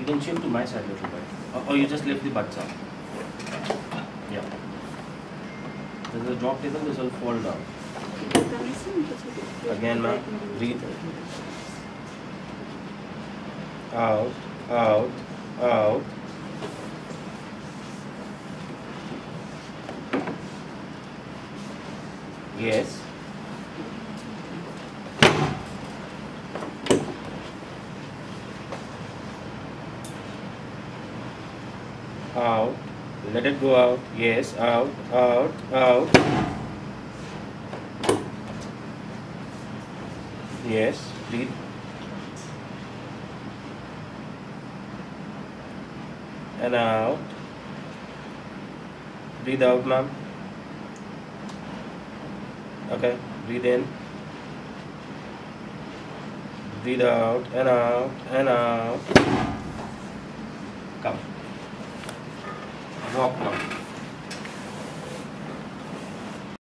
can shift to my side a little bit. Or you just lift the butts up. Yeah. This is a drop table, this will fall down. Again, ma'am. Breathe. Out, out, out. Yes. Out. Let it go out. Yes. Out, out, out. Yes. Breathe. And out. Breathe out, ma'am. Okay. Breathe in. Breathe out and out and out. Come. Walk now.